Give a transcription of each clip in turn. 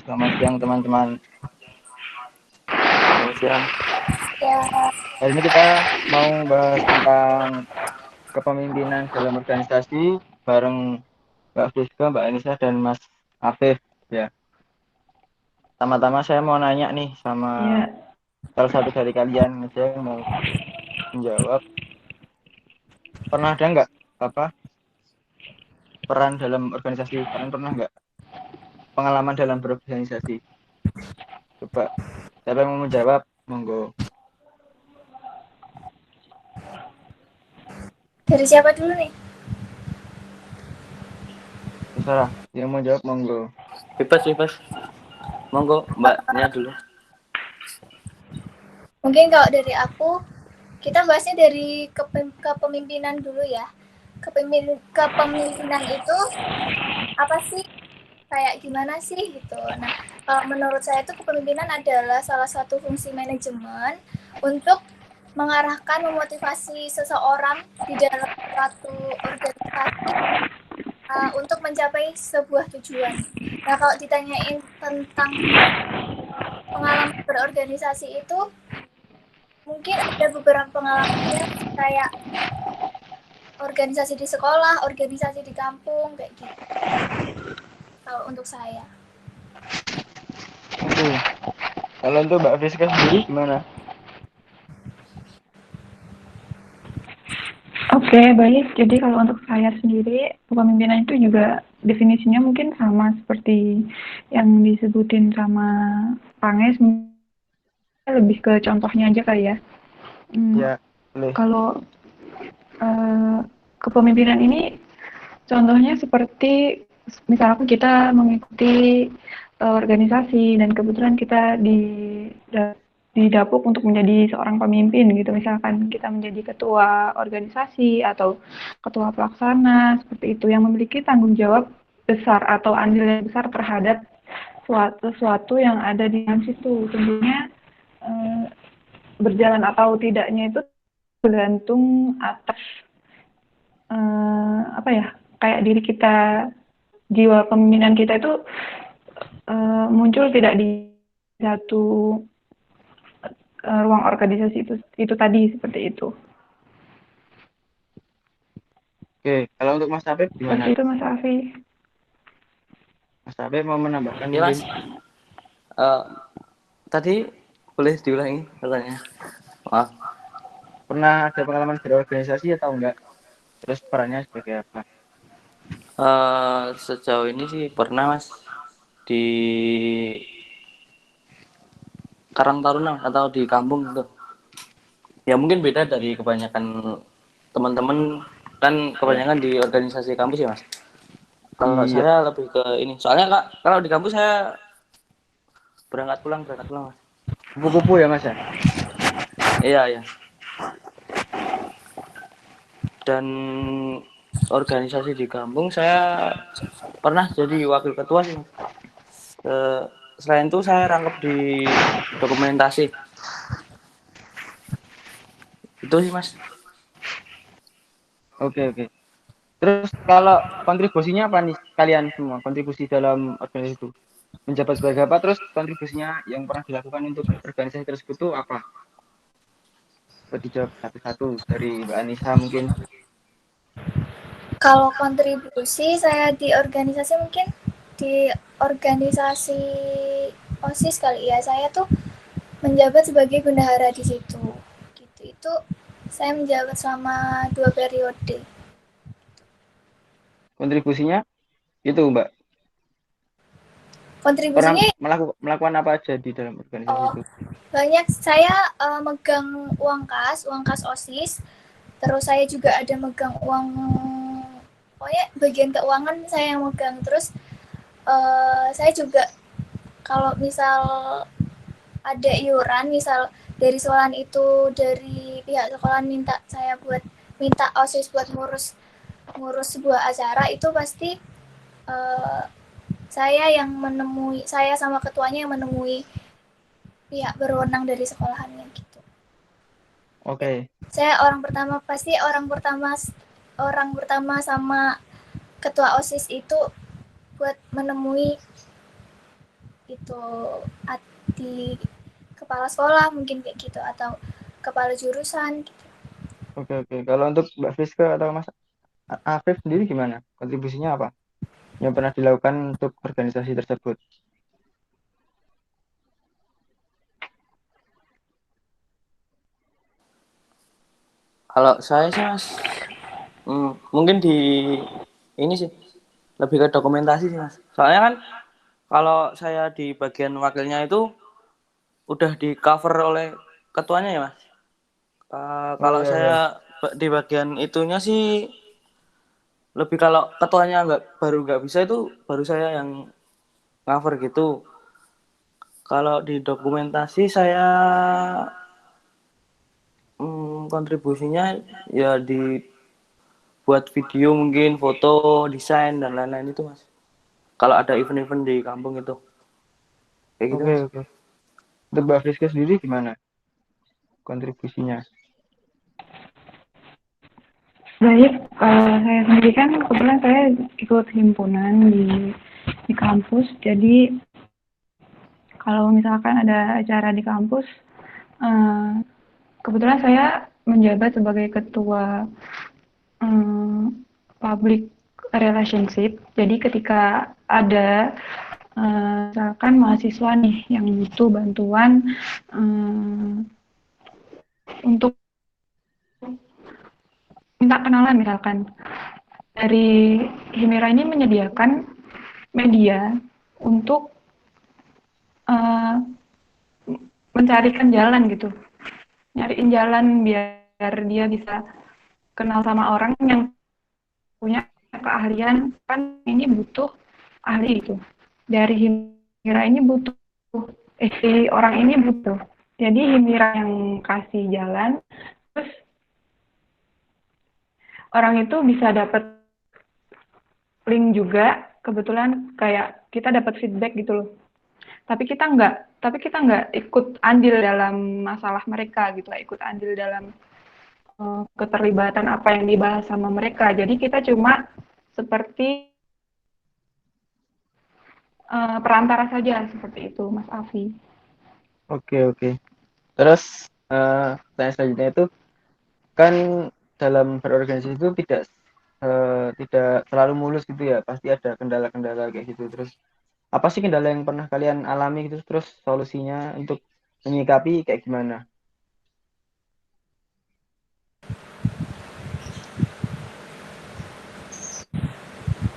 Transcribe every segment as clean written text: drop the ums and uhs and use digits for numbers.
Selamat siang teman-teman. Selamat siang. Ya, Hari ini kita mau bahas tentang kepemimpinan dalam organisasi bareng Mbak Friska, Mbak Anissa, dan Mas Afif. Ya, pertama-tama saya mau nanya nih sama ya. salah satu dari kalian aja yang mau menjawab. Pernah ada nggak apa peran dalam organisasi? Kalian pernah nggak pengalaman dalam berorganisasi? Coba, siapa yang mau menjawab? Monggo. Dari siapa dulu nih? Terserah, yang mau jawab monggo. Bebas. Monggo, Mbaknya dulu. Mungkin kalau dari aku, kita bahasnya dari kepemimpinan dulu ya. Kepemimpinan itu apa sih? Kayak gimana sih gitu. Nah, kalau menurut saya itu kepemimpinan adalah salah satu fungsi manajemen untuk mengarahkan, memotivasi seseorang di dalam suatu organisasi untuk mencapai sebuah tujuan. Nah, kalau ditanyain tentang pengalaman berorganisasi itu, mungkin ada beberapa pengalamannya kayak organisasi di sekolah, organisasi di kampung, kayak gitu. Kalau untuk saya. Oke. Kalau untuk Mbak Friska sendiri gimana? Oke, baik. Jadi kalau untuk saya sendiri, kepemimpinan itu juga definisinya mungkin sama seperti yang disebutin sama Panges, lebih ke contohnya aja kali ya. Ya, boleh. Kalau kepemimpinan ini contohnya seperti misalkan kita mengikuti organisasi dan kebetulan kita didapuk untuk menjadi seorang pemimpin gitu, misalkan kita menjadi ketua organisasi atau ketua pelaksana seperti itu yang memiliki tanggung jawab besar atau andil yang besar terhadap sesuatu yang ada di dalam situ. Tentunya berjalan atau tidaknya itu bergantung atas apa ya, kayak diri kita, jiwa kepemimpinan kita itu muncul tidak di satu ruang organisasi itu tadi, seperti itu. Oke, kalau untuk Mas Afif Seperti gimana? itu Mas Afi. Mas Afif mau menambahkan Ya, mungkin? Mas. Tadi boleh diulangi pertanyaannya? Maaf. Pernah ada pengalaman berorganisasi atau enggak? Terus perannya sebagai apa? Sejauh ini sih pernah, Mas, di Karang Taruna atau di kampung gitu. Ya mungkin beda dari kebanyakan teman-teman, kan Ya. kebanyakan di organisasi kampus ya, Mas. Kalau Iya, saya lebih ke ini. Soalnya Kak, kalau di kampus saya berangkat pulang, Mas. kupu-kupu ya Mas ya? Iya. Dan organisasi di kampung saya pernah jadi wakil ketua sih. Selain itu saya rangkap di dokumentasi. Itu sih, Mas. Oke. Terus kalau kontribusinya apa nih kalian semua? Kontribusi dalam organisasi itu? Menjabat sebagai apa? Terus kontribusinya yang pernah dilakukan untuk organisasi tersebut itu apa? Coba dijawab satu-satu dari Mbak Anissa mungkin. Kalau kontribusi saya di organisasi mungkin di organisasi OSIS kali ya. Saya tuh menjabat sebagai bendahara di situ. Gitu. Itu saya menjabat selama 2 periode. Kontribusinya itu Mbak. Pernah Kontribusinya melakukan apa aja di dalam organisasi oh, itu? banyak. Saya megang uang kas OSIS. Terus saya juga ada megang uang, pokoknya bagian keuangan saya yang megang. Terus saya juga kalau misal ada iuran, misal dari sekolahan itu, dari pihak sekolahan minta saya buat minta OSIS buat ngurus sebuah acara, itu pasti uh, saya sama ketuanya yang menemui pihak berwenang dari sekolahannya gitu. Oke. Saya orang pertama sama ketua OSIS itu buat menemui itu di kepala sekolah mungkin kayak gitu, atau kepala jurusan. Oke, oke. Kalau untuk Mbak Friska atau Mas Afif sendiri gimana? Kontribusinya apa yang pernah dilakukan untuk organisasi tersebut? Kalau saya sih Mas, mungkin di ini sih lebih ke dokumentasi sih Mas. Soalnya kan kalau saya di bagian wakilnya itu udah di cover oleh ketuanya ya Mas. Oh Kalau iya, iya. saya di bagian itunya sih lebih, kalau ketuanya nggak bisa itu baru saya yang cover gitu. Kalau di dokumentasi saya kontribusinya ya dibuat video, mungkin foto, desain dan lain-lain itu Mas. Kalau ada event-event di kampung itu kayak gitu Oke, Mas. oke. Untuk Mbak Friska sendiri gimana kontribusinya? Baik, saya sendiri kan kebetulan saya ikut himpunan di kampus. Jadi kalau misalkan ada acara di kampus, kebetulan saya menjabat sebagai ketua public relationship. Jadi ketika ada misalkan mahasiswa nih yang butuh bantuan untuk minta kenalan misalkan, dari Himera ini menyediakan media untuk mencarikan jalan gitu, nyariin jalan biar dia bisa kenal sama orang yang punya keahlian. Kan ini butuh ahli itu, dari Himira ini butuh, si orang ini butuh, jadi Himira yang kasih jalan, terus orang itu bisa dapat link juga. Kebetulan kayak kita dapat feedback gitu loh, tapi kita nggak ikut andil dalam masalah mereka gitu, ikut andil dalam keterlibatan apa yang dibahas sama mereka. Jadi kita cuma seperti perantara saja, seperti itu Mas Afi. Oke, oke. Terus tanya selanjutnya itu, kan dalam berorganisasi itu tidak selalu mulus gitu ya, pasti ada kendala-kendala kayak gitu. Terus apa sih kendala yang pernah kalian alami gitu, terus solusinya untuk menyikapi kayak gimana?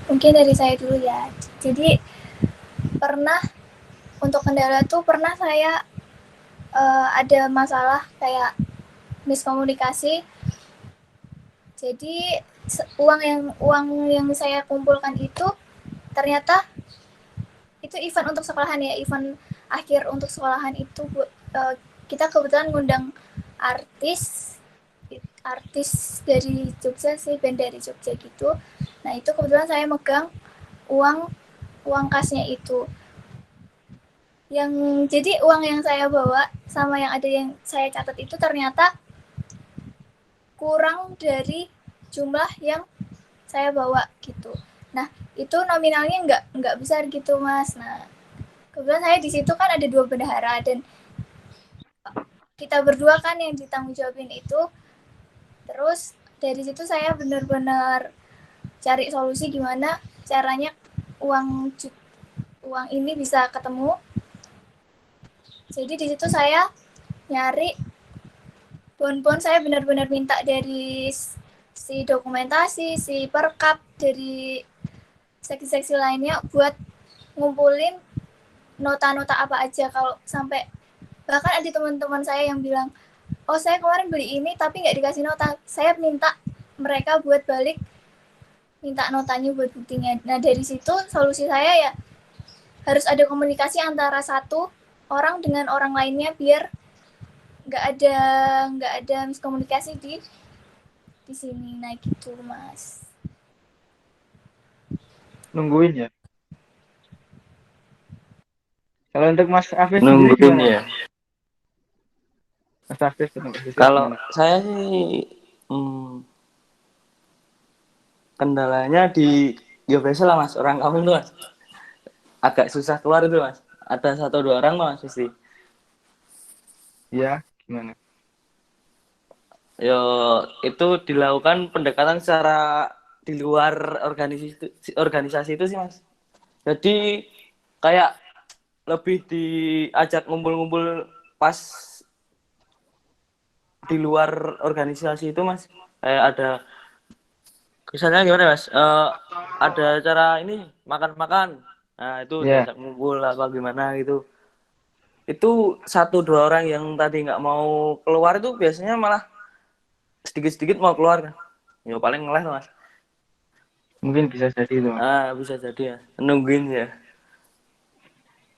Mungkin dari saya dulu ya. Jadi pernah untuk kendala tuh pernah saya ada masalah kayak miskomunikasi. Jadi uang yang saya kumpulkan itu ternyata itu event untuk sekolahan ya, event akhir untuk sekolahan itu. Kita kebetulan ngundang artis dari Jogja sih, band dari Jogja gitu. Nah itu kebetulan saya megang uang kasnya itu. Jadi uang yang saya bawa sama yang ada yang saya catat itu ternyata kurang dari jumlah yang saya bawa gitu. Nah itu nominalnya nggak besar gitu Mas. Nah kebetulan saya di situ kan ada 2 bendahara, dan kita berdua kan yang ditanggung jawabin itu. Terus dari situ saya benar-benar cari solusi gimana caranya uang ini bisa ketemu. Jadi di situ saya nyari bon-bon, saya benar-benar minta dari si dokumentasi, si perkap, dari seksi-seksi lainnya buat ngumpulin nota-nota apa aja. Kalau sampai bahkan ada teman-teman saya yang bilang, oh saya kemarin beli ini tapi nggak dikasih nota, saya minta mereka buat balik, minta notanya buat buktinya. Nah dari situ solusi saya ya harus ada komunikasi antara satu orang dengan orang lainnya biar nggak ada miskomunikasi di sini. Nah gitu Mas. Nungguin ya. Kalau untuk Mas Afif sendiri Nungguin gimana? ya. Mas Afif untuk Kalau gimana? saya sih kendalanya di, ya biasa lah Mas, orang kampung tuh Mas agak susah keluar itu Mas. ada 1-2 orang Mas pasti. Ya, gimana? Yo, itu dilakukan pendekatan secara di luar organisasi itu sih Mas. Jadi kayak lebih diajak ngumpul-ngumpul pas di luar organisasi itu Mas. Kayak ada misalnya gimana Mas? Ada acara ini makan-makan. Nah, itu Ya, diajak ngumpul apa gimana gitu. Itu 1-2 orang yang tadi nggak mau keluar itu biasanya malah sedikit-sedikit mau keluar kan. Ya paling ngeles Mas. mungkin bisa jadi itu, Mas. Bisa jadi ya. Nungguin ya.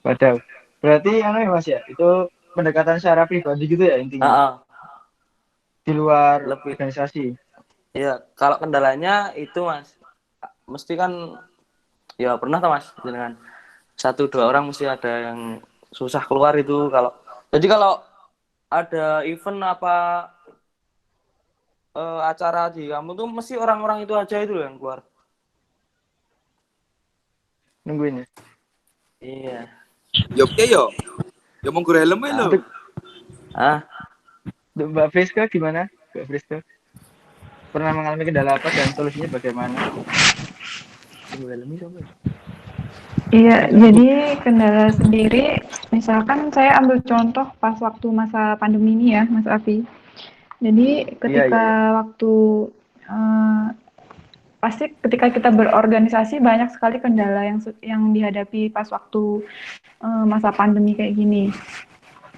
Padahal. Berarti anu ya, Mas ya, itu pendekatan secara pribadi gitu ya Ah, intinya. ah. Di luar Lebih organisasi. ya kalau kendalanya itu Mas. Mesti kan ya pernah tuh Mas dengan 1-2 orang mesti ada yang susah keluar itu kalau ada event apa acara di kamu tuh mesti orang-orang itu aja itu yang keluar. Nungguin ya. Iya. Yo piye yo? Yo monggo helm ae lho. Untuk, Ah, untuk Mbak Friska gimana? Mbak Friska pernah mengalami kendala apa dan solusinya bagaimana? Iya, jadi kendala sendiri, misalkan saya ambil contoh pas waktu masa pandemi ini ya, Mas Afi. Jadi Iya, iya, ketika iya. waktu pasti ketika kita berorganisasi banyak sekali kendala yang dihadapi pas waktu masa pandemi kayak gini.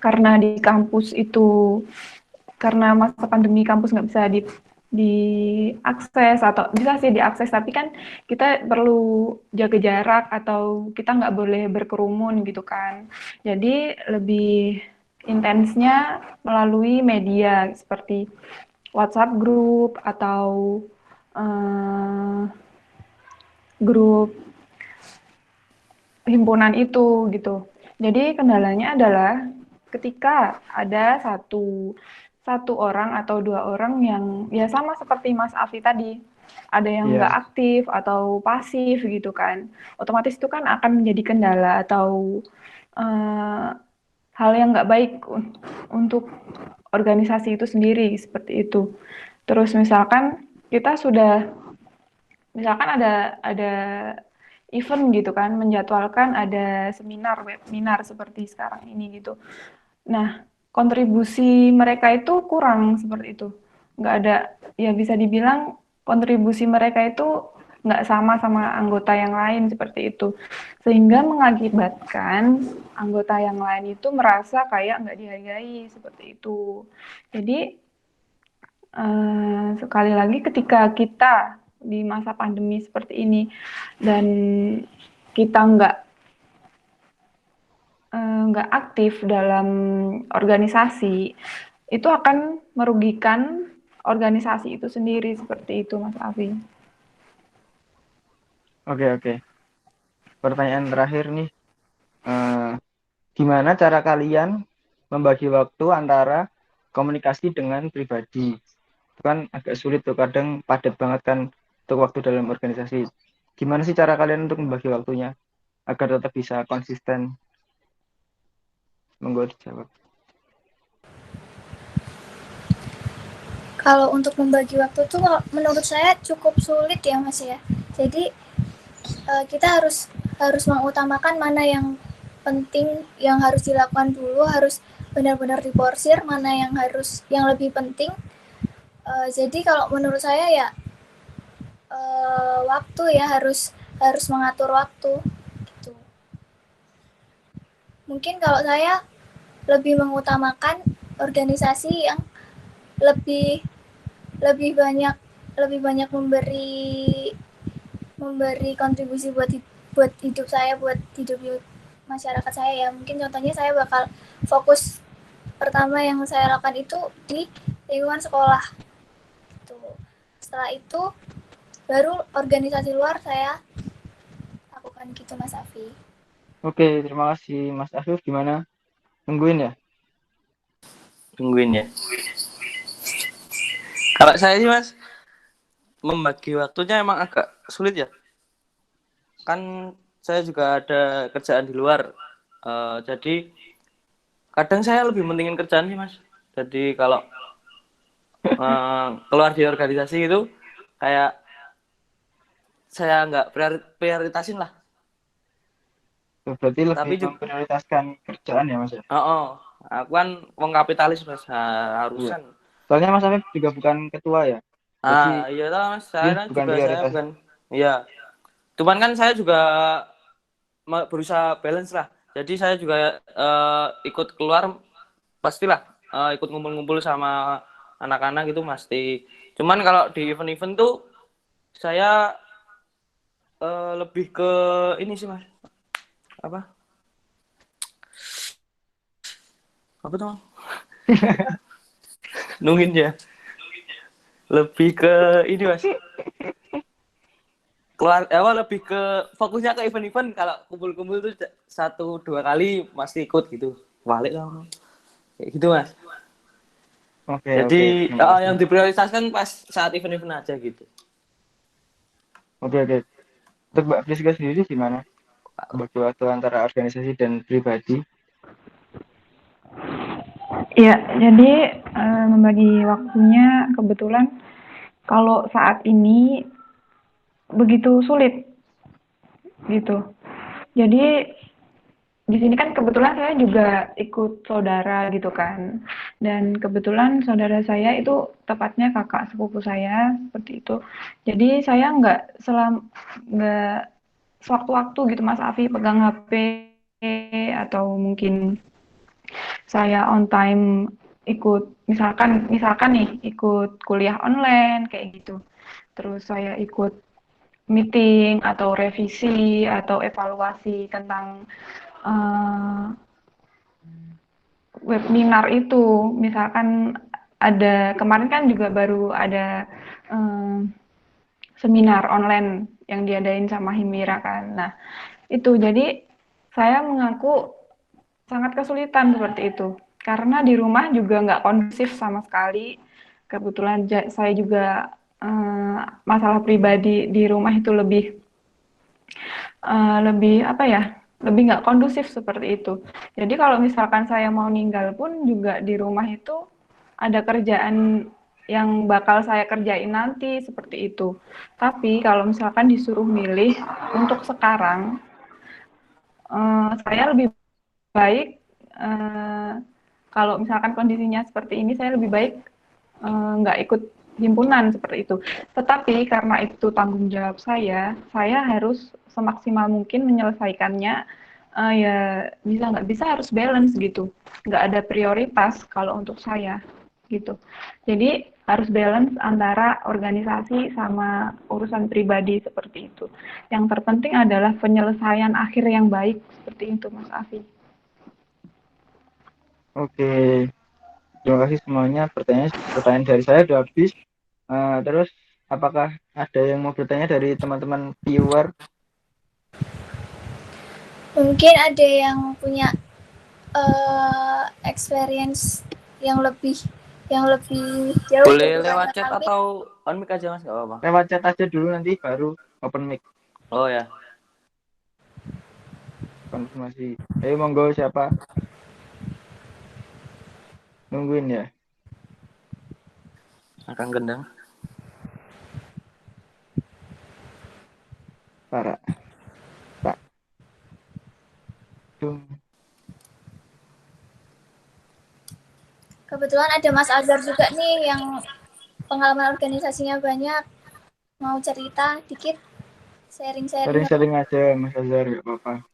Karena di kampus itu, karena masa pandemi kampus nggak bisa diakses atau bisa sih diakses, tapi kan kita perlu jaga jarak atau kita nggak boleh berkerumun gitu kan. Jadi lebih intensnya melalui media seperti WhatsApp group atau grup himpunan itu gitu. Jadi kendalanya adalah ketika ada satu orang atau 2 orang yang ya sama seperti Mas Afi tadi, ada yang nggak Iya. aktif atau pasif gitu kan, otomatis itu kan akan menjadi kendala atau hal yang nggak baik untuk organisasi itu sendiri seperti itu. Terus misalkan ada event gitu kan, menjadwalkan ada webinar seperti sekarang ini gitu. Nah, kontribusi mereka itu kurang seperti itu. Nggak ada, ya bisa dibilang kontribusi mereka itu nggak sama anggota yang lain seperti itu. Sehingga mengakibatkan anggota yang lain itu merasa kayak nggak dihargai seperti itu. Jadi, sekali lagi ketika kita di masa pandemi seperti ini dan kita nggak aktif dalam organisasi, itu akan merugikan organisasi itu sendiri seperti itu, Mas Afi. Oke. Pertanyaan terakhir nih. Gimana cara kalian membagi waktu antara komunikasi dengan pribadi? Itu kan agak sulit tuh, kadang padat banget kan untuk waktu dalam organisasi. Gimana sih cara kalian untuk membagi waktunya agar tetap bisa konsisten? Monggo dijawab. Kalau untuk membagi waktu tuh menurut saya cukup sulit ya Mas ya. Jadi kita harus mengutamakan mana yang penting, yang harus dilakukan dulu, harus benar-benar diporsir, mana yang lebih penting. Jadi kalau menurut saya ya waktu ya harus mengatur waktu gitu. Mungkin kalau saya lebih mengutamakan organisasi yang lebih banyak memberi kontribusi buat hidup saya, buat hidup masyarakat saya ya. Mungkin contohnya saya bakal fokus pertama yang saya lakukan itu di lingkungan sekolah. Setelah itu baru organisasi luar saya lakukan gitu Mas Afi. Oke, terima kasih Mas Afif. Gimana? Tungguin ya? tungguin ya. Kalau saya sih Mas, membagi waktunya emang agak sulit ya. Kan saya juga ada kerjaan di luar. Jadi kadang saya lebih mentingin kerjaan sih Mas. Jadi kalau keluar di organisasi itu kayak saya nggak prioritasin lah. Berarti lebih Tapi juga memprioritaskan kerjaan ya Mas ya? aku kan wong kapitalis Mas, Iya. harusan. Soalnya Mas Afif juga bukan ketua ya. Jadi Iya lah Mas, ini saya bukan juga saya prioritas. bukan. Iya. Cuman kan saya juga berusaha balance lah. Jadi saya juga ikut keluar pastilah ikut ngumpul-ngumpul sama anak-anak gitu pasti. Cuman kalau di event-event tuh saya lebih ke ini sih Mas. Apa? Apa tuh? Nungin ya. Lebih ke ini Mas. Keluar lebih ke fokusnya ke event-event. Kalau kumpul-kumpul tuh 1-2 kali pasti ikut gitu. Balik lah. Kayak gitu Mas. Oke, Jadi terima kasih. yang diprioritaskan pas saat event-event aja gitu. Oke. Untuk Mbak Priska sendiri gimana? Bagi waktu antara organisasi dan pribadi? Ya, jadi membagi waktunya kebetulan kalau saat ini begitu sulit gitu. Jadi di sini kan kebetulan saya juga ikut saudara gitu kan. Dan kebetulan saudara saya itu tepatnya kakak sepupu saya seperti itu. Jadi saya nggak sewaktu-waktu gitu Mas Afi pegang HP atau mungkin saya on time ikut misalkan nih ikut kuliah online kayak gitu. Terus saya ikut meeting atau revisi atau evaluasi tentang webinar itu. Misalkan ada kemarin kan juga baru ada seminar online yang diadain sama Himira kan. Nah, itu jadi saya mengaku sangat kesulitan seperti itu. Karena di rumah juga nggak kondusif sama sekali. Kebetulan saya juga masalah pribadi di rumah itu lebih apa ya, lebih nggak kondusif seperti itu. Jadi kalau misalkan saya mau ninggal pun juga di rumah itu ada kerjaan yang bakal saya kerjain nanti seperti itu. Tapi kalau misalkan disuruh milih untuk sekarang, saya lebih baik kalau misalkan kondisinya seperti ini, saya lebih baik nggak ikut himpunan seperti itu. Tetapi karena itu tanggung jawab saya harus semaksimal mungkin menyelesaikannya. Ya bisa nggak bisa harus balance gitu. Nggak ada prioritas kalau untuk saya gitu. Jadi harus balance antara organisasi sama urusan pribadi seperti itu. Yang terpenting adalah penyelesaian akhir yang baik seperti itu, Mas Afi. Oke, terima kasih semuanya. Pertanyaan dari saya sudah habis. Terus, apakah ada yang mau bertanya dari teman-teman viewer? Mungkin ada yang punya experience yang lebih jauh. Boleh lewat chat atau on mic aja Mas, nggak apa-apa. Lewat chat aja dulu, nanti baru open mic. Oh ya. Konfirmasi. Ayo monggo, siapa? Nungguin ya. Akan gendang. Para. Pak. Kebetulan ada Mas Azhar juga nih yang pengalaman organisasinya banyak. Mau cerita dikit? Sharing-sharing. Sering-sering aja Mas Azhar, nggak apa-apa.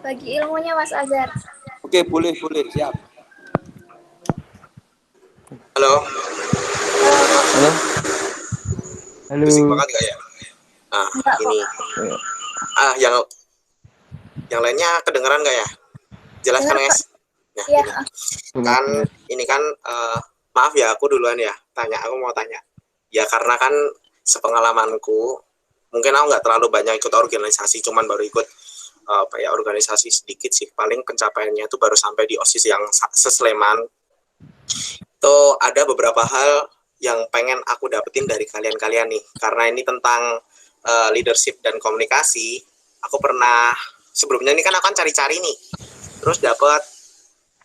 Bagi ilmunya Mas Azhar. Oke, boleh, siap. Halo. Halo. Halo. Bising banget nggak ya? Nah, Enggak, ini. Yang lainnya kedengeran nggak ya? Jelas kan, guys? Nah, ya. ini kan maaf ya, aku duluan ya. Aku mau tanya. Ya karena kan sepengalamanku, mungkin aku nggak terlalu banyak ikut organisasi, cuman baru ikut organisasi sedikit sih. Paling pencapaiannya itu baru sampai di OSIS yang se-Sleman. Itu ada beberapa hal yang pengen aku dapetin dari kalian-kalian nih. Karena ini tentang leadership dan komunikasi. Aku pernah sebelumnya ini kan aku kan cari-cari nih, terus dapat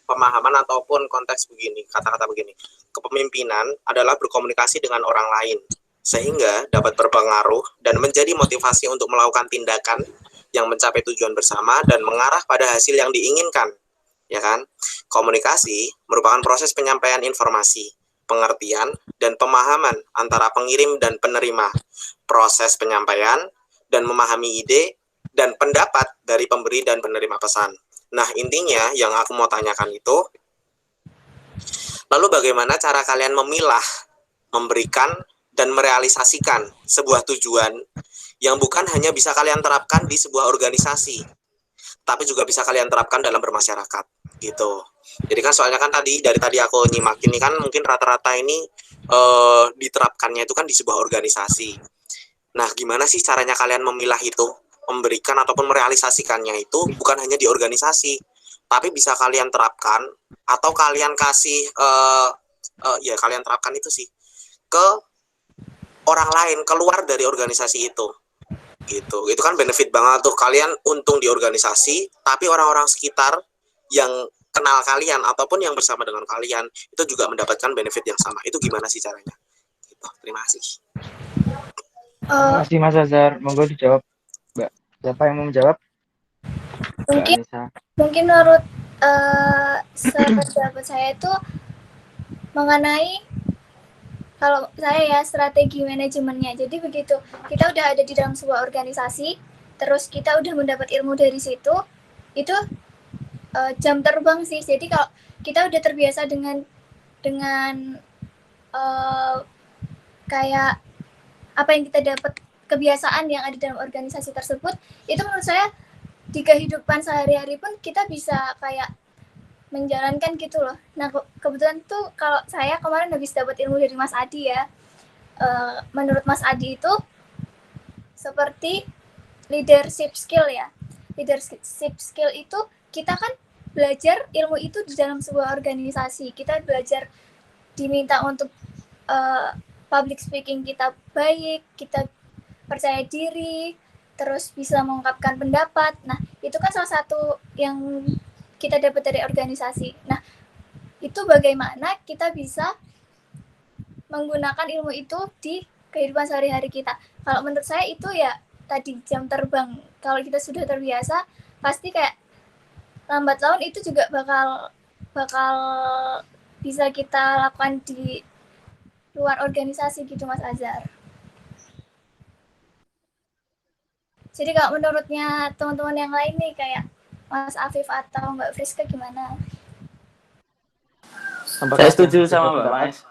pemahaman ataupun konteks begini, kata-kata begini. Kepemimpinan adalah berkomunikasi dengan orang lain, sehingga dapat berpengaruh dan menjadi motivasi untuk melakukan tindakan yang mencapai tujuan bersama dan mengarah pada hasil yang diinginkan. Ya kan? Komunikasi merupakan proses penyampaian informasi, pengertian, dan pemahaman antara pengirim dan penerima. Proses penyampaian dan memahami ide dan pendapat dari pemberi dan penerima pesan. Nah, intinya yang aku mau tanyakan itu, lalu bagaimana cara kalian memilah, memberikan, dan merealisasikan sebuah tujuan yang bukan hanya bisa kalian terapkan di sebuah organisasi, tapi juga bisa kalian terapkan dalam bermasyarakat, gitu. Jadi kan soalnya kan dari tadi aku nyimak ini kan mungkin rata-rata ini diterapkannya itu kan di sebuah organisasi. Nah, gimana sih caranya kalian memilah itu? Memberikan ataupun merealisasikannya itu bukan hanya di organisasi, tapi bisa kalian terapkan atau kalian kasih ya kalian terapkan itu sih ke orang lain, keluar dari organisasi itu. Gitu. Itu kan benefit banget tuh, kalian untung di organisasi, tapi orang-orang sekitar yang kenal kalian ataupun yang bersama dengan kalian itu juga mendapatkan benefit yang sama. Itu gimana sih caranya? Gitu. Terima kasih. Terima kasih Mas Azhar. Monggo dijawab, Mbak. Siapa yang mau menjawab? Mungkin Anissa. mungkin menurut pendapat saya itu mengenai kalau saya ya strategi manajemennya. Jadi begitu kita udah ada di dalam sebuah organisasi, terus kita udah mendapat ilmu dari situ, itu jam terbang sih. Jadi kalau kita udah terbiasa dengan kayak apa yang kita dapat, kebiasaan yang ada dalam organisasi tersebut, itu menurut saya di kehidupan sehari-hari pun kita bisa kayak menjalankan gitu loh. Nah, kebetulan tuh kalau saya kemarin habis dapat ilmu dari Mas Adi ya. Menurut Mas Adi itu seperti leadership skill ya. Leadership skill itu kita kan belajar ilmu itu di dalam sebuah organisasi. Kita belajar diminta untuk public speaking kita baik, kita percaya diri, terus bisa mengungkapkan pendapat. Nah, itu kan salah satu yang kita dapat dari organisasi. Nah, itu bagaimana kita bisa menggunakan ilmu itu di kehidupan sehari-hari kita. Kalau menurut saya itu ya tadi jam terbang. Kalau kita sudah terbiasa, pasti kayak lambat laun itu juga bakal bisa kita lakukan di luar organisasi gitu, Mas Azhar. Jadi kalau menurutnya teman-teman yang lain nih kayak Mas Afif atau Mbak Friska gimana? Saya setuju sama Mbak Mas.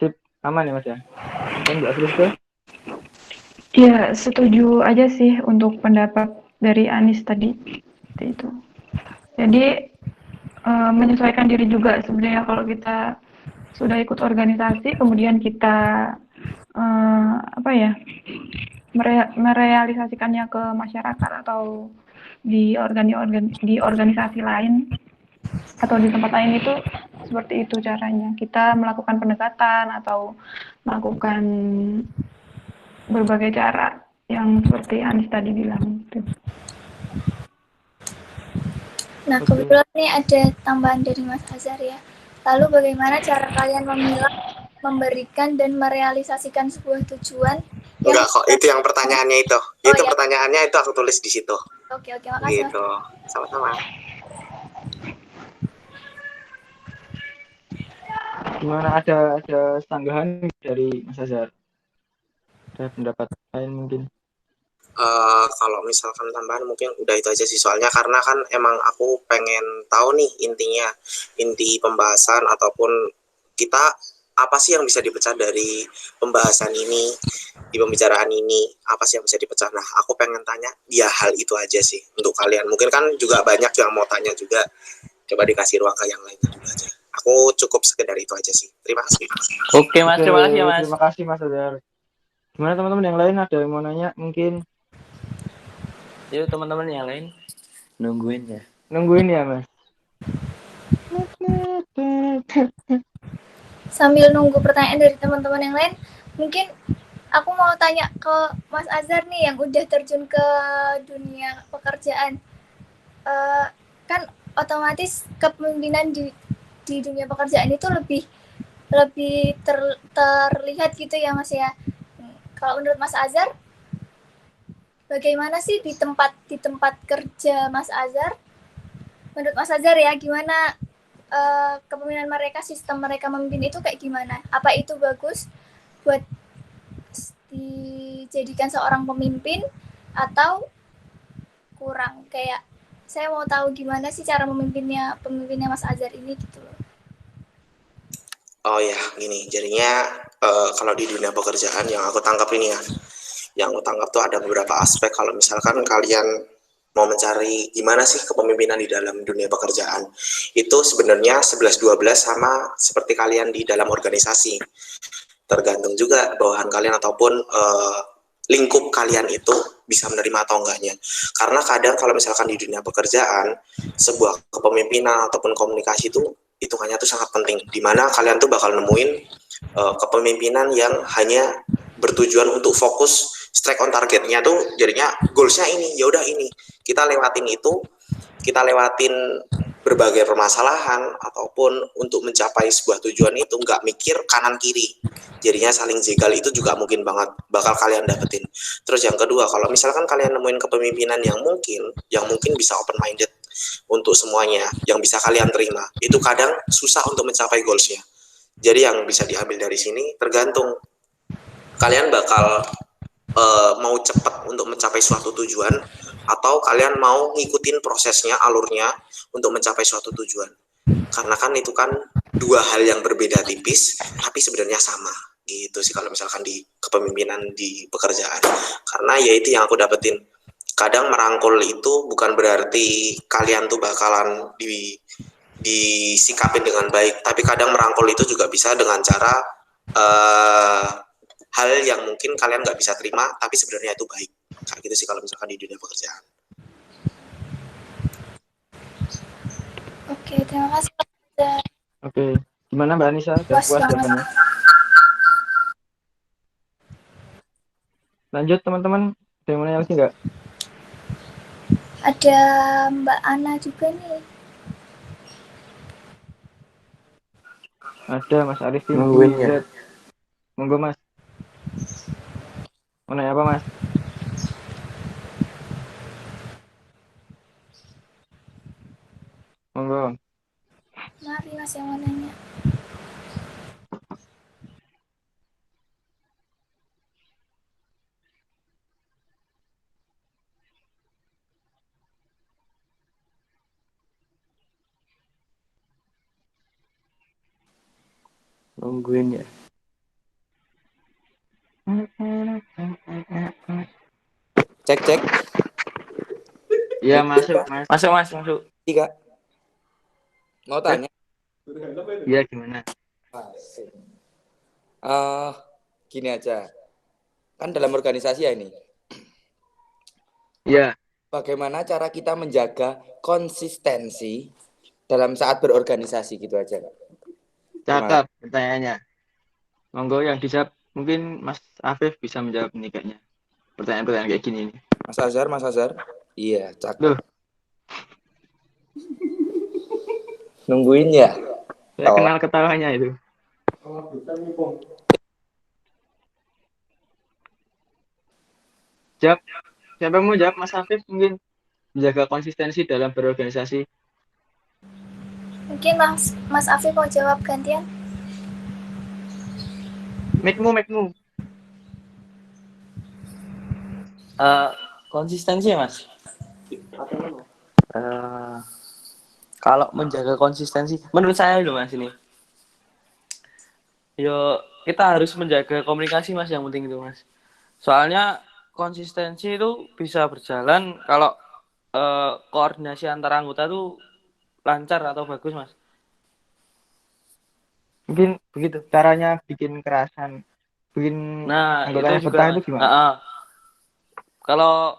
Sip, aman ya Mas ya? Dan Mbak Friska? Ya, setuju aja sih untuk pendapat dari Anis tadi. Itu. Jadi, menyesuaikan diri juga sebenarnya kalau kita sudah ikut organisasi, kemudian kita merealisasikannya ke masyarakat atau di organisasi lain atau di tempat lain, itu seperti itu caranya. Kita melakukan pendekatan atau melakukan berbagai cara yang seperti Anis tadi bilang. Nah, kebetulan nih ada tambahan dari Mas Azhar ya. Lalu bagaimana cara kalian memilah, memberikan, dan merealisasikan sebuah tujuan? Enggak kok, itu yang pertanyaannya itu. Itu ya. Pertanyaannya itu aku tulis di situ. Oke, makasih. Gitu, sama-sama. Gimana, ada tanggapan dari Mas Azhar? Ada pendapat lain mungkin? Kalau misalkan tambahan mungkin udah itu aja sih, soalnya karena kan emang aku pengen tahu nih inti pembahasan ataupun kita apa sih yang bisa dipecah dari pembahasan ini, di pembicaraan ini apa sih yang bisa dipecah. Nah, aku pengen tanya dia hal itu aja sih untuk kalian. Mungkin kan juga banyak yang mau tanya juga, coba dikasih ruang ke yang lainnya dulu aja. Aku cukup sekedar itu aja sih. Terima kasih. Oke Mas, terima kasih ya Mas. Terima kasih Mas Azhar. Gimana teman-teman yang lain, ada yang mau nanya mungkin? Yuk teman-teman yang lain nungguin ya Mas. Sambil nunggu pertanyaan dari teman-teman yang lain, mungkin aku mau tanya ke Mas Azhar nih yang udah terjun ke dunia pekerjaan. Kan otomatis kepemimpinan di dunia pekerjaan itu lebih lebih terlihat gitu ya Mas ya. Kalau menurut Mas Azhar, bagaimana sih di tempat kerja Mas Azhar? Menurut Mas Azhar ya, gimana kepemimpinan mereka, sistem mereka memimpin itu kayak gimana? Apa itu bagus buat dijadikan seorang pemimpin atau kurang? Kayak saya mau tahu gimana sih cara pemimpinnya Mas Azhar ini gitu loh. Oh ya, gini. Jadinya kalau di dunia pekerjaan yang aku tangkap ini ya, yang aku tangkap tuh ada beberapa aspek. Kalau misalkan kalian mau mencari gimana sih kepemimpinan di dalam dunia pekerjaan, itu sebenarnya 11-12 sama seperti kalian di dalam organisasi. Tergantung juga bawahan kalian ataupun lingkup kalian itu bisa menerima atau enggaknya. Karena kadang kalau misalkan di dunia pekerjaan, sebuah kepemimpinan ataupun komunikasi itu hitungannya tuh sangat penting, di mana kalian tuh bakal nemuin kepemimpinan yang hanya bertujuan untuk fokus strike on targetnya tuh, jadinya goalsnya ini, ya udah ini kita lewatin berbagai permasalahan ataupun untuk mencapai sebuah tujuan itu nggak mikir kanan kiri, jadinya saling jegal. Itu juga mungkin banget bakal kalian dapetin. Terus yang kedua, kalau misalkan kalian nemuin kepemimpinan yang mungkin bisa open minded untuk semuanya, yang bisa kalian terima, itu kadang susah untuk mencapai goalsnya. Jadi yang bisa diambil dari sini tergantung kalian bakal mau cepat untuk mencapai suatu tujuan, atau kalian mau ngikutin prosesnya, alurnya untuk mencapai suatu tujuan. Karena kan itu kan dua hal yang berbeda tipis, tapi sebenarnya sama. Gitu sih kalau misalkan di kepemimpinan di pekerjaan. Karena ya itu yang aku dapetin. Kadang merangkul itu bukan berarti kalian tuh bakalan disikapin dengan baik, tapi kadang merangkul itu juga bisa dengan cara hal yang mungkin kalian nggak bisa terima, tapi sebenarnya itu baik. Kayak gitu sih kalau misalkan di dunia pekerjaan. Oke, terima kasih. Oke, gimana Mbak Anissa? Udah Puas puas banget. jawabannya? Lanjut teman-teman, ada yang mau nanya lagi nggak? Ada Mbak Ana juga nih. Ada Mas Arifin Nungguin ya. Buidat. Monggo Mas. Mau nanya apa Mas? Monggo. Mari Mas yang mau nanya. Nungguin ya. Cek. Iya masuk Mas. Masuk. Tiga. Mau tanya? Iya gimana? Gini aja. Kan dalam organisasi ya ini. Iya. Bagaimana cara kita menjaga konsistensi dalam saat berorganisasi gitu aja, Kak. Cakep pertanyaannya. Monggo yang dijawab, mungkin Mas Afif bisa menjawab ini kayaknya. Pertanyaan-pertanyaan kayak gini nih. Mas Azhar. Iya, cakep. Loh. Nungguin ya? Saya kenal ketawanya itu. Jawab. Siapa mau jawab? Mas Afif mungkin menjaga konsistensi dalam berorganisasi. Mungkin Mas Afif mau jawab gantian. Mikmu. Konsistensi ya Mas. Kalau menjaga konsistensi, menurut saya loh Mas ini. Yo kita harus menjaga komunikasi Mas, yang penting itu Mas. Soalnya konsistensi itu bisa berjalan kalau koordinasi antara anggota tuh lancar atau bagus Mas. Mungkin begitu caranya bikin kerasan, bikin anggotanya itu juga, betah itu gimana? Kalau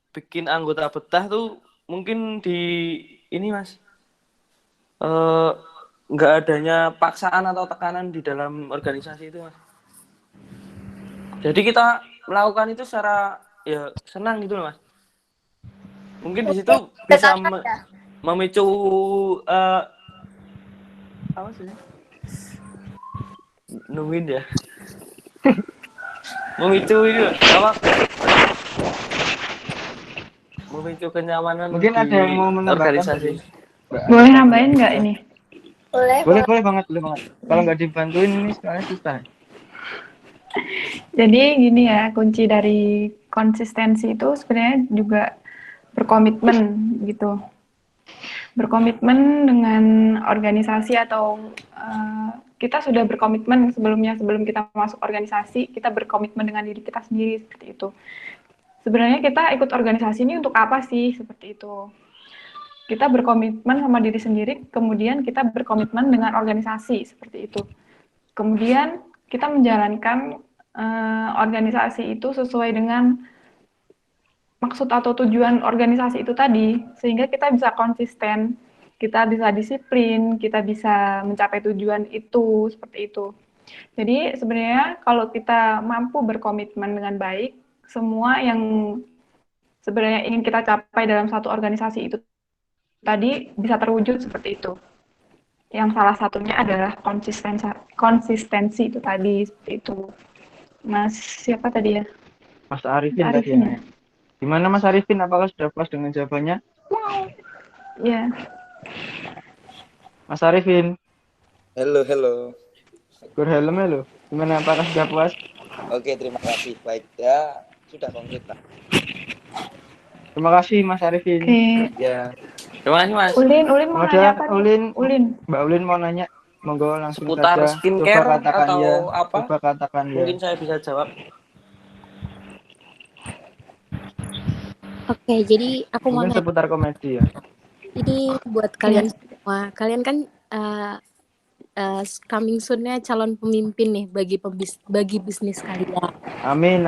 bikin anggota betah tuh mungkin di ini Mas, nggak adanya paksaan atau tekanan di dalam organisasi itu Mas. Jadi kita melakukan itu secara ya senang gitu loh, Mas. Mungkin di situ bisa memicu apa sih? Nungguin ya. Memicu itu apa? Memicu kenyamanan Mungkin di ada yang mau menambahkan organisasi. dari Mbak Boleh Anissa. nambahin nggak ini? Boleh. Boleh banget. Kalau nggak dibantuin ini sebenarnya susah. Jadi gini ya, kunci dari konsistensi itu sebenarnya juga berkomitmen gitu. Berkomitmen dengan organisasi atau kita sudah berkomitmen sebelumnya, sebelum kita masuk organisasi, kita berkomitmen dengan diri kita sendiri seperti itu. Sebenarnya kita ikut organisasi ini untuk apa sih? Seperti itu. Kita berkomitmen sama diri sendiri, kemudian kita berkomitmen dengan organisasi seperti itu. Kemudian kita menjalankan organisasi itu sesuai dengan maksud atau tujuan organisasi itu tadi, sehingga kita bisa konsisten, kita bisa disiplin, kita bisa mencapai tujuan itu, seperti itu. Jadi sebenarnya kalau kita mampu berkomitmen dengan baik, semua yang sebenarnya ingin kita capai dalam satu organisasi itu tadi bisa terwujud seperti itu. Yang salah satunya adalah konsistensi itu tadi, seperti itu. Mas, siapa tadi ya? Mas Arifin Mas tadi Arifin ya. Gimana Mas Arifin? Apakah sudah puas dengan jawabannya? Ya. Mas Arifin, Halo. helmnya lo. Gimana? Apakah sudah puas? Oke, terima kasih. Baik, ya sudah konkret, Pak. Terima kasih Mas Arifin. Oke. Ya. Terima kasih, Mas. Ulin mau nanya apa nih? Mbak Ulin mau nanya. Monggo langsung Seputar saja. skincare Coba katakan atau ya. apa? Coba katakan ya. Mungkin saya bisa jawab. Oke, jadi aku mau Mungkin nanya. seputar komedi ya. Ini buat kalian semua. Kalian kan coming soon-nya calon pemimpin nih bagi bisnis kalian. Amin.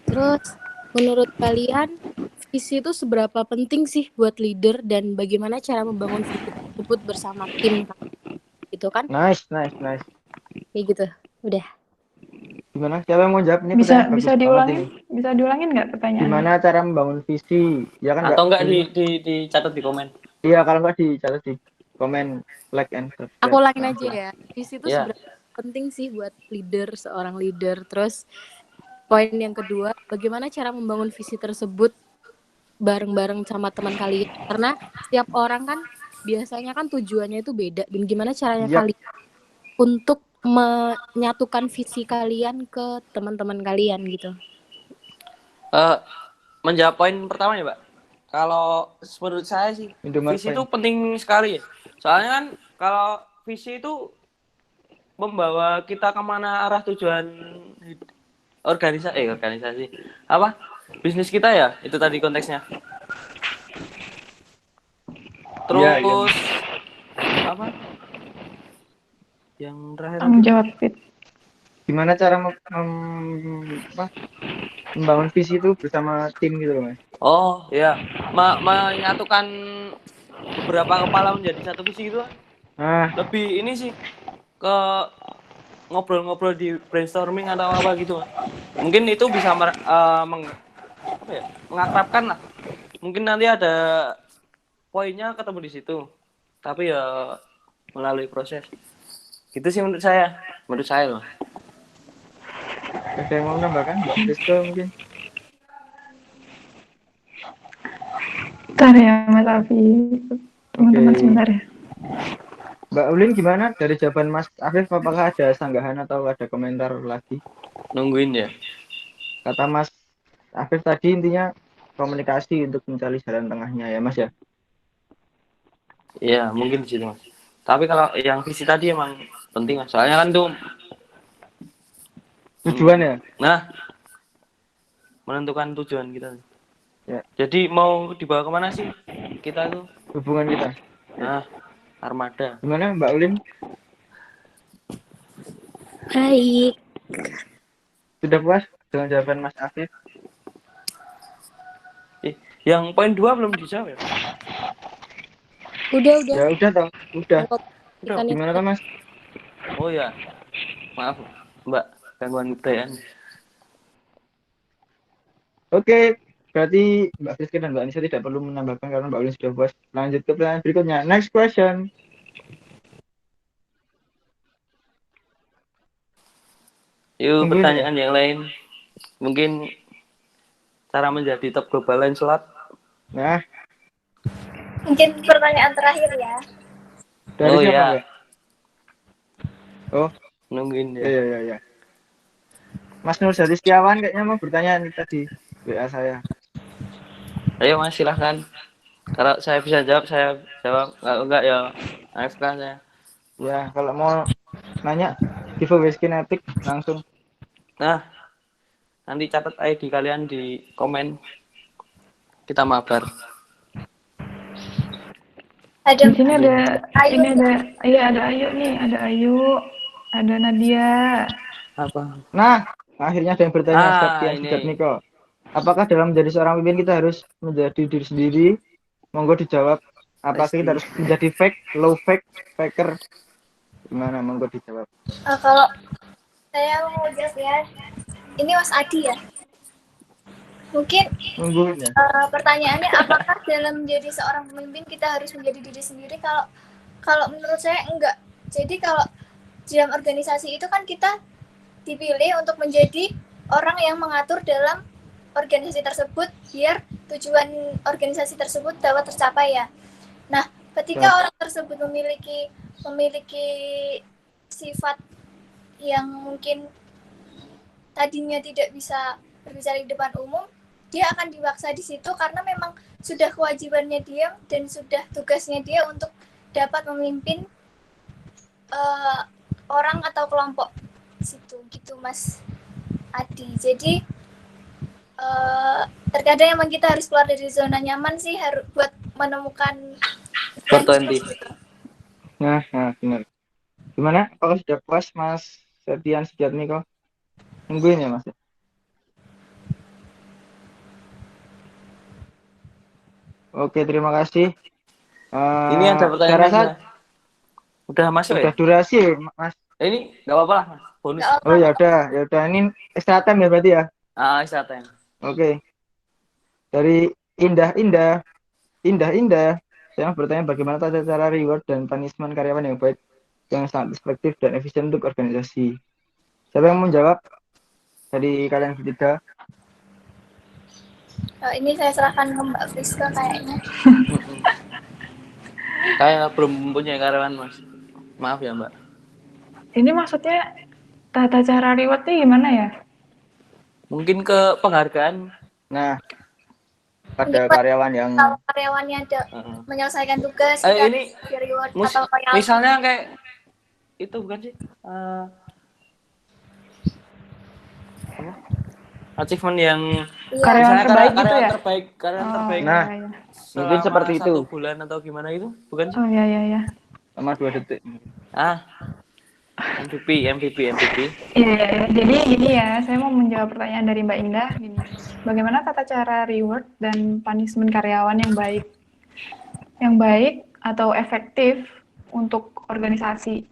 Terus menurut kalian visi itu seberapa penting sih buat leader dan bagaimana cara membangun visi tersebut bersama tim? Gitu kan? Nice. Kayak gitu. Udah. Gimana? Siapa yang mau jawab ini? Bisa diulangin nggak pertanyaan? Gimana cara membangun visi? Ya kan? Atau enggak dicatat di komen? Iya, kalau nggak dicatat di komen, like and subscribe. Aku ulangin aja ya. Visi itu Ya. seberapa penting sih buat seorang leader. Terus poin yang kedua, bagaimana cara membangun visi tersebut bareng-bareng sama teman kalian? Karena setiap orang kan biasanya kan tujuannya itu beda. Dan gimana caranya kalian untuk menyatukan visi kalian ke teman-teman kalian gitu? Menjawab poin pertama ya, Mbak. Kalau menurut saya sih, visi itu penting sekali. Soalnya kan kalau visi itu membawa kita kemana arah tujuan organisasi apa bisnis kita ya, itu tadi konteksnya. Terus apa yang terakhir? Tanggung jawab Fit. Gimana cara membangun visi itu bersama tim gitu loh, Mas? Oh ya, menyatukan beberapa kepala menjadi satu visi gitu. Lebih ini sih ke ngobrol-ngobrol di brainstorming atau apa gitu. Mungkin itu bisa mengakrabkan lah. Mungkin nanti ada poinnya ketemu di situ. Tapi ya melalui proses. Gitu sih menurut saya loh. Ada yang mau menambahkan? Mbak Rizko mungkin? Bentar ya Mas Afi. Teman-teman sebentar ya. Mbak Ulin gimana dari jawaban Mas Afif? Apakah ada sanggahan atau ada komentar lagi? Nungguin ya. Kata Mas Afif tadi intinya komunikasi untuk mencari jalan tengahnya ya Mas ya? Iya mungkin di situ Mas. Tapi kalau yang visi tadi emang penting Mas. Soalnya kan tuh tujuan ya? Nah, menentukan tujuan kita. Ya. Jadi mau dibawa kemana sih kita tuh? Hubungan kita. Nah, armada. Gimana Mbak Ulin? Baik. Sudah puas dengan jawaban Mas Afif? Yang poin 2 belum dijawab ya? Udah. Ya udah toh, udah. Udah. Gimana kan Mas? Oh ya, maaf Mbak. gangguan kebudayaan. Oke, berarti Mbak Friska dan Mbak Anissa tidak perlu menambahkan karena Mbak Ulin sudah puas. Lanjut ke pertanyaan berikutnya. Next question. Yuk Tungguin ya. pertanyaan yang lain. Mungkin cara menjadi top global Lancelot. Nah, Mungkin pertanyaan terakhir ya. dari Oh siapa ya, Mbak? Oh, nungguin ya. iya. Mas Nur Jati Setiawan kayaknya mau bertanya nih tadi WA saya. Ayo Mas silahkan. Kalau saya bisa jawab saya jawab. Kalau enggak ya AFK saya. Ya, kalau mau nanya giveaway Kinetic langsung. Nah, nanti catat ID kalian di komen. Kita mabar. Ada Di sini ada, Ayu. ini ada, iya ada Ayu nih, ada Ayu, ada Nadia. Apa? Nah, akhirnya ada yang bertanya Septian Ini. Sujatmiko. Apakah dalam menjadi seorang pemimpin kita harus menjadi diri sendiri? Monggo dijawab. Apakah kita harus menjadi fake, low fake, faker? Gimana? Monggo dijawab. Kalau saya mau jawab ya, ini Mas Adi ya. Mungkin Nungguin ya. pertanyaannya apakah dalam menjadi seorang pemimpin kita harus menjadi diri sendiri? Kalau menurut saya enggak. Jadi kalau dalam organisasi itu kan kita dipilih untuk menjadi orang yang mengatur dalam organisasi tersebut biar tujuan organisasi tersebut dapat tercapai ya. Nah, ketika orang tersebut memiliki sifat yang mungkin tadinya tidak bisa berbicara di depan umum, dia akan dipaksa di situ karena memang sudah kewajibannya dia dan sudah tugasnya dia untuk dapat memimpin orang atau kelompok situ gitu Mas Adi. Jadi terkadang emang kita harus keluar dari zona nyaman sih harus buat menemukan 420. Nah, benar. Gimana? Kalau sudah puas Mas Septian Sujatmiko? Nungguin ya Mas? Oke, terima kasih. Ini ada pertanyaan saya rasa lagi. Udah masuk udah ya? durasi Mas. Ini nggak apa-apa lah Mas. Bonus. Oh ya udah ini extra time ya berarti ya. Istirahat. Oke. Dari Indah, saya bertanya bagaimana tata cara reward dan punishment karyawan yang baik, yang sangat efektif dan efisien untuk organisasi. Siapa yang mau menjawab dari kalian bertiga? Ini saya serahkan ke Mbak Friska kayaknya. Saya belum punya karyawan Mas. Maaf ya Mbak. Ini maksudnya tata cara rewardnya gimana ya? Mungkin ke penghargaan. Nah, pada karyawan yang kalau karyawannya ada menyelesaikan tugas ini di reward atau kayak misalnya kayak itu bukan sih apa? Achievement yang Karyawan terbaik gitu ya? Karyawan terbaik. Nah, Iya. mungkin seperti itu. 1 bulan atau gimana itu, bukan sih? Oh iya. Sama 2 detik. MVP. Iya. Jadi gini ya, saya mau menjawab pertanyaan dari Mbak Indah. Gini, bagaimana tata cara reward dan punishment karyawan yang baik atau efektif untuk organisasi?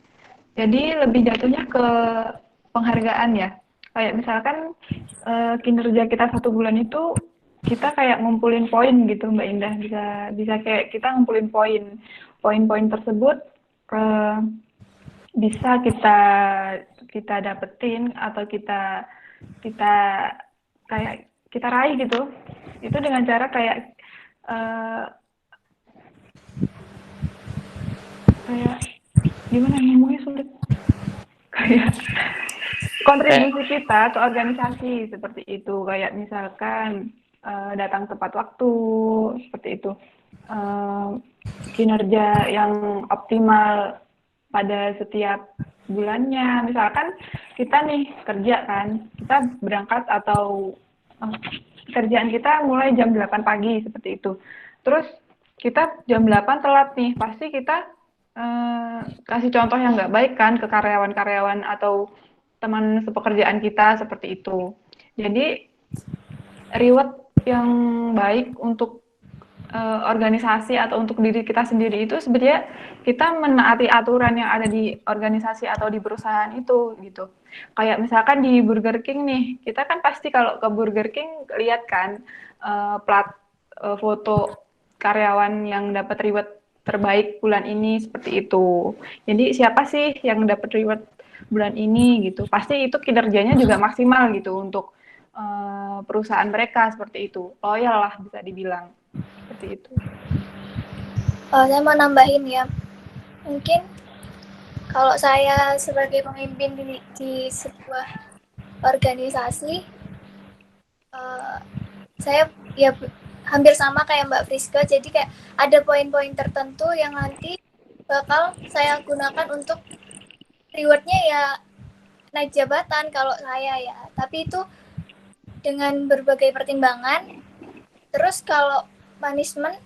Jadi lebih jatuhnya ke penghargaan ya. Kayak misalkan kinerja kita 1 bulan itu kita kayak ngumpulin poin gitu Mbak Indah, bisa kayak kita ngumpulin poin tersebut bisa kita dapetin atau kita kayak kita raih gitu. Itu dengan cara kayak gimana ngomongnya sulit, kayak kontribusi kita ke organisasi seperti itu, kayak misalkan datang tepat waktu seperti itu, kinerja yang optimal pada setiap bulannya. Misalkan kita nih kerja kan, kita berangkat atau kerjaan kita mulai jam 8 pagi seperti itu, terus kita jam 8 telat nih, pasti kita kasih contoh yang nggak baik kan ke karyawan-karyawan atau teman sepekerjaan kita seperti itu. Jadi reward yang baik untuk organisasi atau untuk diri kita sendiri itu sebenarnya kita menaati aturan yang ada di organisasi atau di perusahaan itu gitu. Kayak misalkan di Burger King nih, kita kan pasti kalau ke Burger King lihat kan foto karyawan yang dapat reward terbaik bulan ini seperti itu. Jadi siapa sih yang dapat reward bulan ini gitu? Pasti itu kinerjanya juga maksimal gitu untuk perusahaan mereka seperti itu. Loyal lah bisa dibilang seperti itu. Saya mau nambahin ya, mungkin kalau saya sebagai pemimpin di sebuah organisasi, saya ya hampir sama kayak Mbak Friska, jadi kayak ada poin-poin tertentu yang nanti bakal saya gunakan untuk rewardnya ya naik jabatan kalau saya ya, tapi itu dengan berbagai pertimbangan. Terus kalau punishment,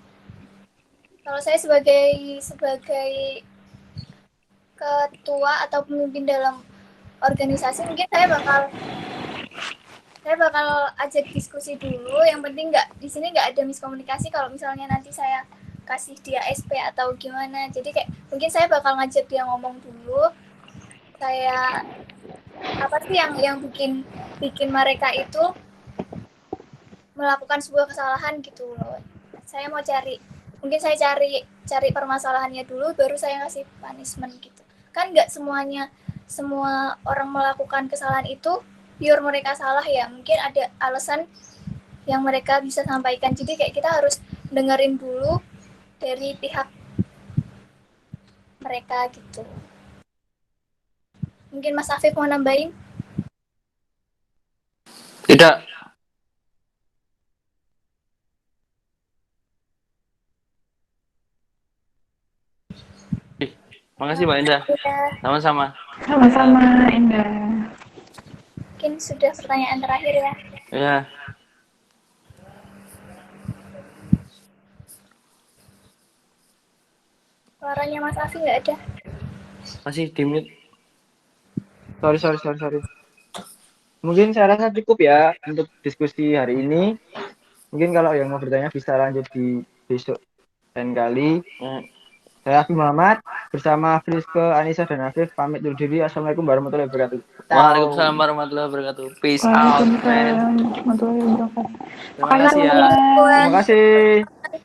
kalau saya sebagai ketua atau pemimpin dalam organisasi, mungkin saya bakal ajak diskusi dulu. Yang penting di sini nggak ada miskomunikasi kalau misalnya nanti saya kasih dia SP atau gimana. Jadi kayak mungkin saya bakal ngajak dia ngomong dulu. Saya apa sih yang bikin mereka itu melakukan sebuah kesalahan gitu loh. Saya mau mungkin saya cari permasalahannya dulu, baru saya ngasih punishment gitu. Kan nggak semua orang melakukan kesalahan itu pure mereka salah ya, mungkin ada alasan yang mereka bisa sampaikan. Jadi kayak kita harus dengerin dulu dari pihak mereka gitu. Mungkin Mas Afif mau nambahin? Tidak. Makasih Mbak Indah. Sama-sama. Sama-sama Indah. Mungkin sudah pertanyaan terakhir ya. Ya. Suaranya Mas Afi nggak ada. Masih di mute. Sorry. Mungkin saya rasa cukup ya untuk diskusi hari ini. Mungkin kalau yang mau bertanya bisa lanjut di besok lain kali. Saya Afif Muhammad bersama Friska, Anissa, dan Afif pamit undur diri. Assalamualaikum warahmatullahi wabarakatuh. Waalaikumsalam warahmatullahi wabarakatuh. Peace out, man. Waalaikumsalam warahmatullahi wabarakatuh. Terima kasih ya. Terima kasih.